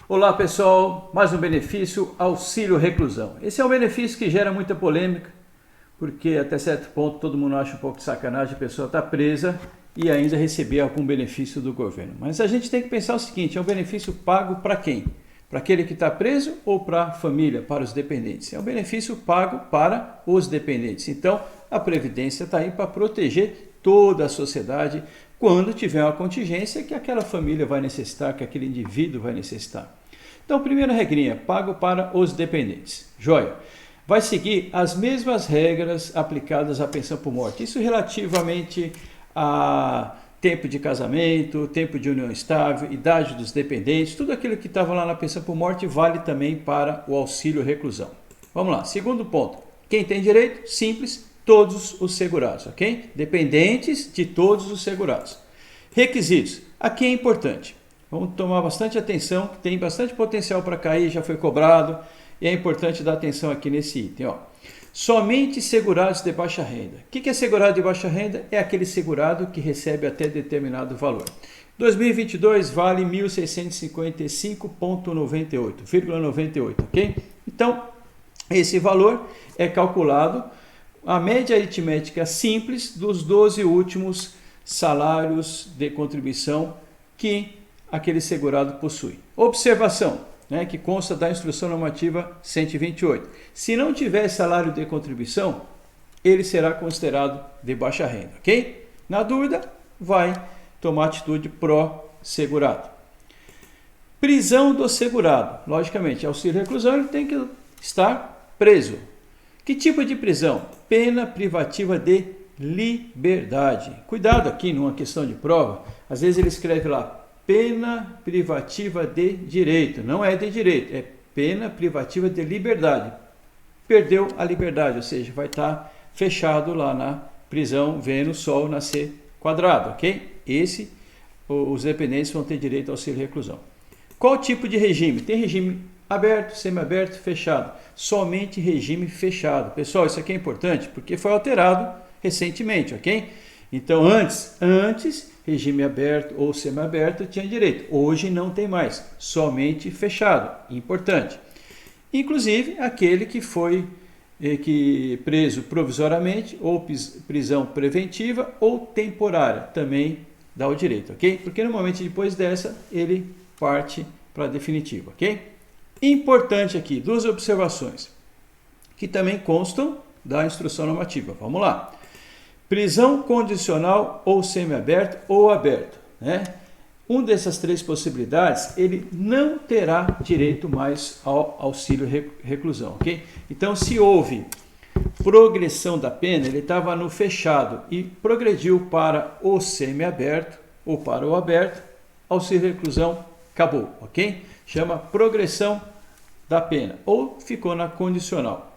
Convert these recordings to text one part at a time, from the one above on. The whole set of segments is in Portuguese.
Olá pessoal, mais um benefício, auxílio reclusão. Esse é um benefício que gera muita polêmica, porque até certo ponto todo mundo acha um pouco de sacanagem a pessoa estar presa e ainda receber algum benefício do governo. Mas a gente tem que pensar o seguinte, é um benefício pago para quem? Para aquele que está preso ou para a família, para os dependentes? É um benefício pago para os dependentes. Então a Previdência está aí para proteger toda a sociedade quando tiver uma contingência que aquela família vai necessitar, que aquele indivíduo vai necessitar. Então, primeira regrinha, pago para os dependentes. Joia. Vai seguir as mesmas regras aplicadas à pensão por morte. Isso relativamente a tempo de casamento, tempo de união estável, idade dos dependentes, tudo aquilo que estava lá na pensão por morte vale também para o auxílio reclusão. Vamos lá, segundo ponto. Quem tem direito? Simples. Todos os segurados, ok? Dependentes de todos os segurados. Requisitos. Aqui é importante. Vamos tomar bastante atenção, que tem bastante potencial para cair, já foi cobrado, e é importante dar atenção aqui nesse item. Ó. Somente segurados de baixa renda. O que é segurado de baixa renda? É aquele segurado que recebe até determinado valor. 2022 vale R$ 1.655,98, ok? Então, esse valor é calculado a média aritmética simples dos 12 últimos salários de contribuição que aquele segurado possui. Observação, né, que consta da Instrução Normativa 128. Se não tiver salário de contribuição, ele será considerado de baixa renda, ok? Na dúvida, vai tomar atitude pró-segurado. Prisão do segurado. Logicamente, auxílio reclusão, ele tem que estar preso. Que tipo de prisão? Pena privativa de liberdade. Cuidado aqui numa questão de prova. Às vezes ele escreve lá, pena privativa de direito. Não é de direito, é pena privativa de liberdade. Perdeu a liberdade, ou seja, vai estar fechado lá na prisão, vendo o sol nascer quadrado, ok? Os dependentes vão ter direito ao auxílio reclusão. Qual tipo de regime? Tem regime aberto, semiaberto, fechado. Somente regime fechado. Pessoal, isso aqui é importante porque foi alterado recentemente, ok? Então, antes regime aberto ou semiaberto tinha direito. Hoje não tem mais. Somente fechado. Importante. Inclusive, aquele que foi preso provisoriamente ou prisão preventiva ou temporária também dá o direito, ok? Porque normalmente depois dessa ele parte para a definitiva, ok? Importante aqui, duas observações, que também constam da instrução normativa. Vamos lá. Prisão condicional ou semiaberto ou aberto, né? Dessas três possibilidades, ele não terá direito mais ao auxílio reclusão, ok? Então, se houve progressão da pena, ele estava no fechado e progrediu para o semiaberto ou para o aberto, auxílio reclusão acabou, ok? Chama progressão da pena, ou ficou na condicional.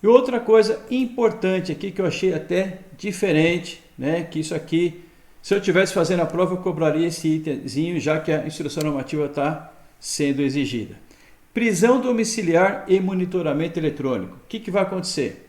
E outra coisa importante aqui, que eu achei até diferente, né, que isso aqui, se eu estivesse fazendo a prova, eu cobraria esse itemzinho, já que a instrução normativa está sendo exigida. Prisão domiciliar e monitoramento eletrônico. O que vai acontecer?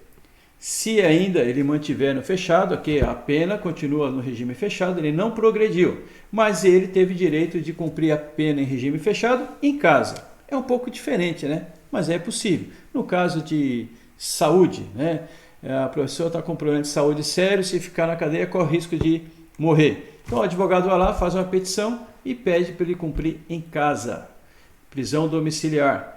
Se ainda ele mantiver no fechado, ok, a pena continua no regime fechado, ele não progrediu, mas ele teve direito de cumprir a pena em regime fechado em casa. É um pouco diferente, né? Mas é possível. No caso de saúde, né? A pessoa está com problema de saúde sério, se ficar na cadeia corre risco de morrer. Então o advogado vai lá, faz uma petição e pede para ele cumprir em casa. Prisão domiciliar.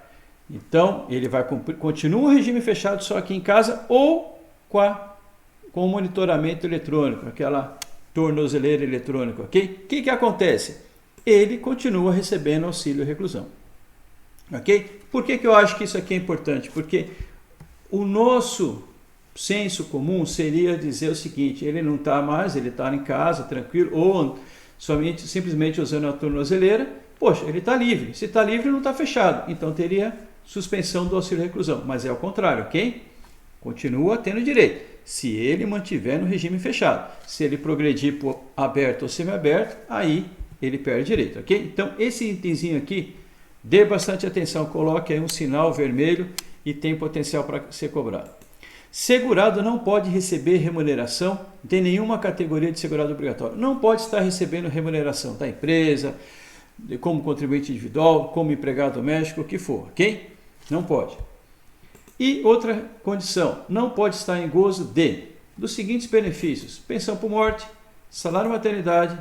Então ele vai cumprir, continua o regime fechado só aqui em casa ou com o monitoramento eletrônico, aquela tornozeleira eletrônica, ok? O que acontece? Ele continua recebendo auxílio reclusão, ok? Por que eu acho que isso aqui é importante? Porque o nosso senso comum seria dizer o seguinte, ele não está mais, ele está em casa, tranquilo, ou simplesmente usando a tornozeleira, poxa, ele está livre. Se está livre, não está fechado, então teria suspensão do auxílio reclusão, mas é o contrário, ok? Continua tendo direito, se ele mantiver no regime fechado. Se ele progredir por aberto ou semiaberto, aí ele perde direito, ok? Então, esse itemzinho aqui, dê bastante atenção, coloque aí um sinal vermelho e tem potencial para ser cobrado. Segurado não pode receber remuneração de nenhuma categoria de segurado obrigatório. Não pode estar recebendo remuneração da empresa, como contribuinte individual, como empregado doméstico, o que for, ok? Não pode. E outra condição, não pode estar em gozo dos seguintes benefícios: pensão por morte, salário maternidade,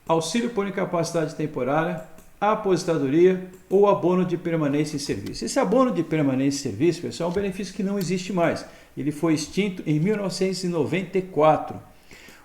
auxílio por incapacidade temporária, aposentadoria ou abono de permanência em serviço. Esse abono de permanência em serviço, pessoal, é um benefício que não existe mais. Ele foi extinto em 1994.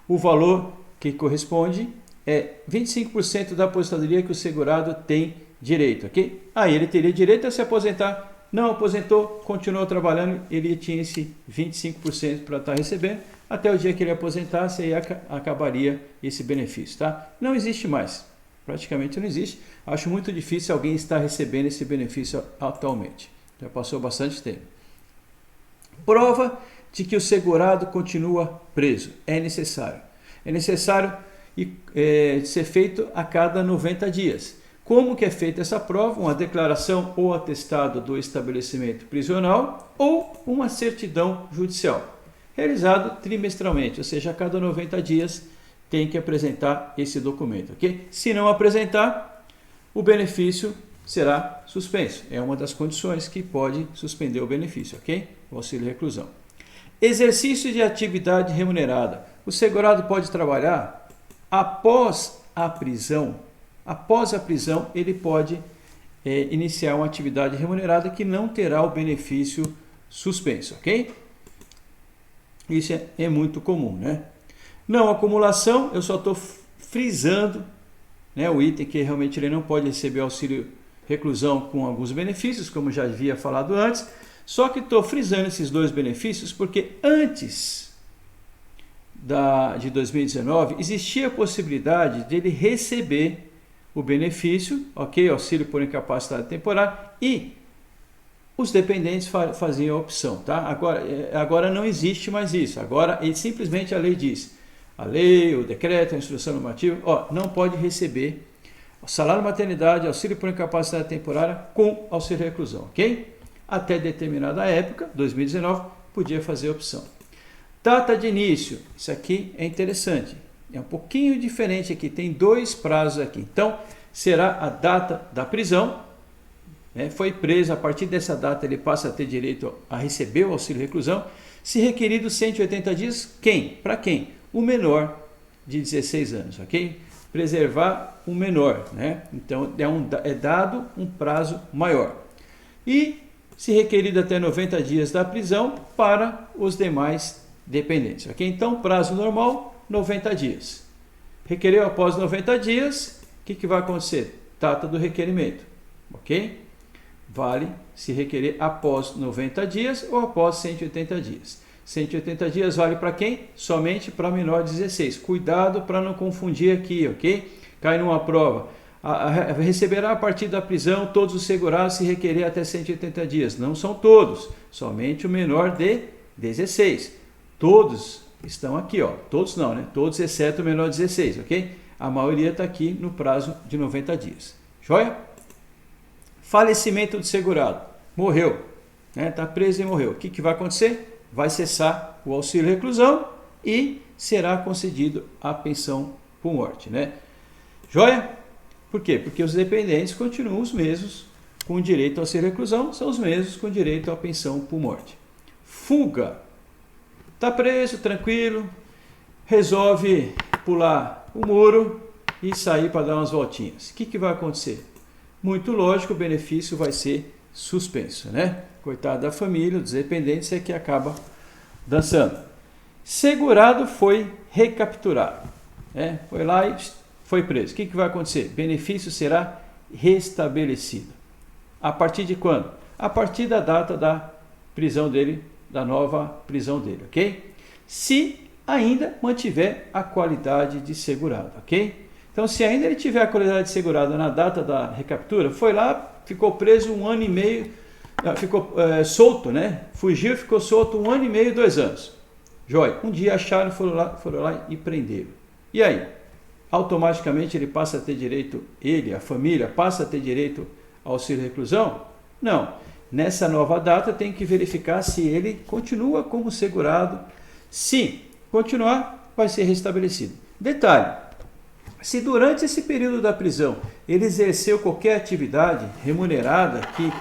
O valor que corresponde é 25% da aposentadoria que o segurado tem direito, ok? Aí ele teria direito a se aposentar. Não aposentou, continuou trabalhando, ele tinha esse 25% para estar recebendo, até o dia que ele aposentasse, aí acabaria esse benefício, tá? Não existe mais, praticamente não existe. Acho muito difícil alguém estar recebendo esse benefício atualmente, já passou bastante tempo. Prova de que o segurado continua preso, é necessário. É necessário ser feito a cada 90 dias. Como que é feita essa prova? Uma declaração ou atestado do estabelecimento prisional ou uma certidão judicial, realizado trimestralmente, ou seja, a cada 90 dias tem que apresentar esse documento, ok? Se não apresentar, o benefício será suspenso. É uma das condições que pode suspender o benefício, ok? O auxílio reclusão. Exercício de atividade remunerada. O segurado pode trabalhar após a prisão. Após a prisão, ele pode iniciar uma atividade remunerada que não terá o benefício suspenso, ok? Isso é muito comum, né? Não acumulação, eu só estou frisando, né, o item que realmente ele não pode receber auxílio reclusão com alguns benefícios, como já havia falado antes, só que estou frisando esses dois benefícios porque antes de 2019 existia a possibilidade dele receber o benefício, ok, auxílio por incapacidade temporária, e os dependentes faziam a opção, tá? Agora não existe mais isso. Agora simplesmente a lei diz, a lei, o decreto, a instrução normativa, não pode receber salário maternidade, auxílio por incapacidade temporária com auxílio reclusão, ok? Até determinada época, 2019, podia fazer a opção. Data de início, isso aqui é interessante. É um pouquinho diferente aqui, tem dois prazos aqui. Então, será a data da prisão, né? Foi preso, a partir dessa data ele passa a ter direito a receber o auxílio reclusão. Se requerido 180 dias, quem? Para quem? O menor de 16 anos, ok? Preservar o menor, né? Então, é dado um prazo maior. E se requerido até 90 dias da prisão para os demais dependentes, ok? Então, prazo normal, 90 dias. Requereu após 90 dias, o que vai acontecer? Data do requerimento, ok? Vale se requerer após 90 dias ou após 180 dias. 180 dias vale para quem? Somente para menor de 16. Cuidado para não confundir aqui, ok? Cai numa prova. Receberá a partir da prisão todos os segurados se requerer até 180 dias. Não são todos, somente o menor de 16. Todos estão aqui, todos não, né? Todos exceto o menor de 16, ok? A maioria está aqui no prazo de 90 dias. Joia? Falecimento do segurado. Morreu, né? Está preso e morreu. O que vai acontecer? Vai cessar o auxílio reclusão e será concedido a pensão por morte, né? Joia? Por quê? Porque os dependentes continuam os mesmos com direito ao auxílio reclusão, são os mesmos com direito à pensão por morte. Fuga. Está preso, tranquilo, resolve pular o muro e sair para dar umas voltinhas. O que vai acontecer? Muito lógico, o benefício vai ser suspenso, né? Coitado da família, dos dependentes, é que acaba dançando. Segurado foi recapturado, né? Foi lá e foi preso. O que vai acontecer? Benefício será restabelecido. A partir de quando? A partir da data da prisão dele, da nova prisão dele, ok? Se ainda mantiver a qualidade de segurado, ok? Então, se ainda ele tiver a qualidade de segurado na data da recaptura, foi lá, ficou preso 1 ano e meio, ficou solto, né? Fugiu, ficou solto 1 ano e meio, 2 anos. Joia. Um dia acharam, foram lá e prenderam. E aí? Automaticamente ele passa a ter direito, a família, passa a ter direito ao auxílio reclusão? Não. Nessa nova data tem que verificar se ele continua como segurado. Se continuar, vai ser restabelecido. Detalhe, Se durante esse período da prisão ele exerceu qualquer atividade remunerada que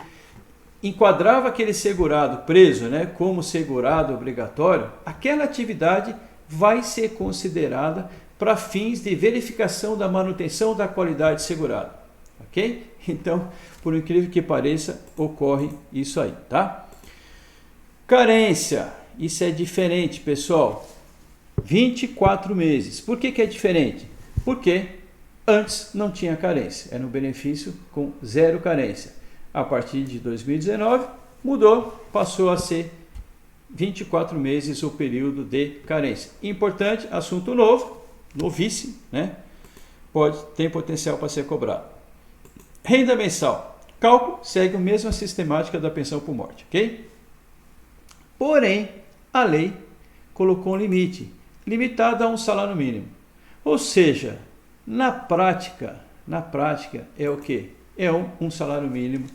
enquadrava aquele segurado preso, né, como segurado obrigatório, aquela atividade vai ser considerada para fins de verificação da manutenção da qualidade segurada, ok? Então, por incrível que pareça, ocorre isso aí, tá? Carência, isso é diferente, pessoal. 24 meses. Por que é diferente? Porque antes não tinha carência, era um benefício com 0 carência. A partir de 2019, mudou, passou a ser 24 meses o período de carência. Importante, assunto novo, novíssimo, né? Tem potencial para ser cobrado. Renda mensal. Cálculo segue a mesma sistemática da pensão por morte, ok? Porém, a lei colocou um limite, limitado a um salário mínimo. Ou seja, na prática é o quê? É um salário mínimo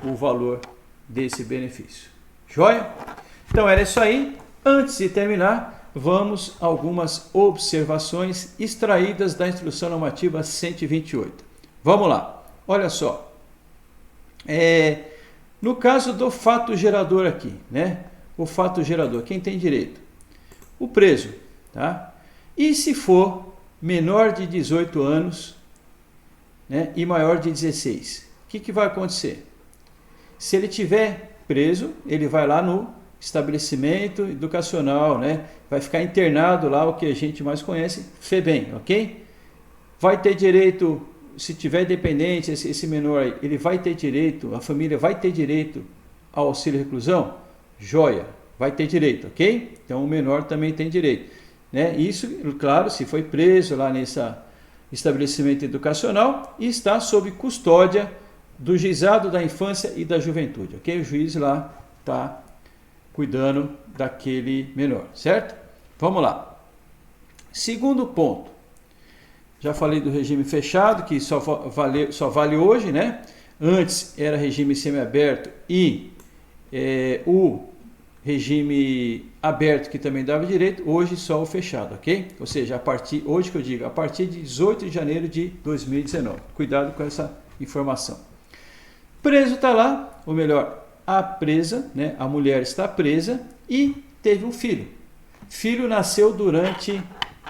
o valor desse benefício. Joia? Então era isso aí. Antes de terminar, vamos a algumas observações extraídas da Instrução Normativa 128. Vamos lá. Olha só. No caso do fato gerador aqui, né? O fato gerador, quem tem direito? O preso, tá? E se for menor de 18 anos, né, e maior de 16, o que vai acontecer? Se ele tiver preso, ele vai lá no estabelecimento educacional, né? Vai ficar internado lá, o que a gente mais conhece, FEBEM, ok? Vai ter direito, se tiver dependente, esse menor aí, ele vai ter direito, a família vai ter direito ao auxílio reclusão? Joia, vai ter direito, ok? Então o menor também tem direito, né? Isso, claro, se foi preso lá nesse estabelecimento educacional e está sob custódia do juizado da infância e da juventude, ok? O juiz lá está cuidando daquele menor, certo? Vamos lá. Segundo ponto, já falei do regime fechado, que só vale hoje, né? Antes era regime semiaberto e o regime aberto que também dava direito, hoje só o fechado, ok? Ou seja, hoje que eu digo, a partir de 18 de janeiro de 2019. Cuidado com essa informação. Preso está lá, ou melhor, a presa, né? A mulher está presa e teve um filho. Filho nasceu durante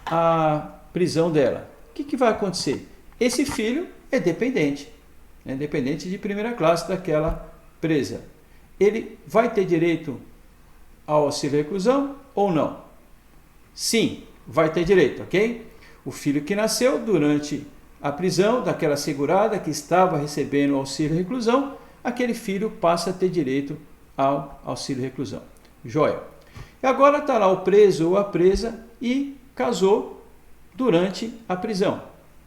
a prisão dela. O que vai acontecer? Esse filho é dependente, né? Dependente de primeira classe daquela presa. Ele vai ter direito ao auxílio reclusão ou não? Sim, vai ter direito, ok? O filho que nasceu durante a prisão daquela segurada que estava recebendo auxílio reclusão, aquele filho passa a ter direito ao auxílio reclusão. Joia. E agora está lá o preso ou a presa e casou durante a prisão.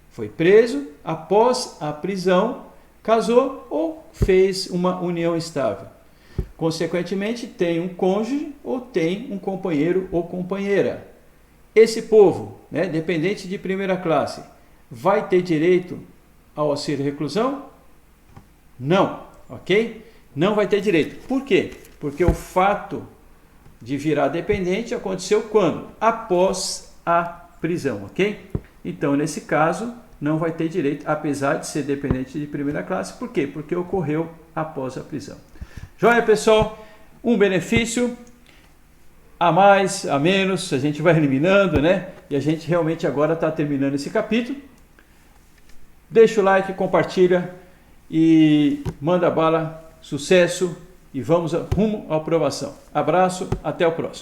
Foi preso, após a prisão, casou ou fez uma união estável. Consequentemente, tem um cônjuge ou tem um companheiro ou companheira. Esse povo, né, dependente de primeira classe, vai ter direito ao auxílio reclusão? Não, ok? Não vai ter direito. Por quê? Porque o fato de virar dependente aconteceu quando? Após a prisão, ok? Então, nesse caso, não vai ter direito, apesar de ser dependente de primeira classe. Por quê? Porque ocorreu após a prisão. Joia, pessoal? Um benefício a mais, a menos, a gente vai eliminando, né? E a gente realmente agora está terminando esse capítulo. Deixa o like, compartilha e manda bala, sucesso e vamos rumo à aprovação. Abraço, até o próximo.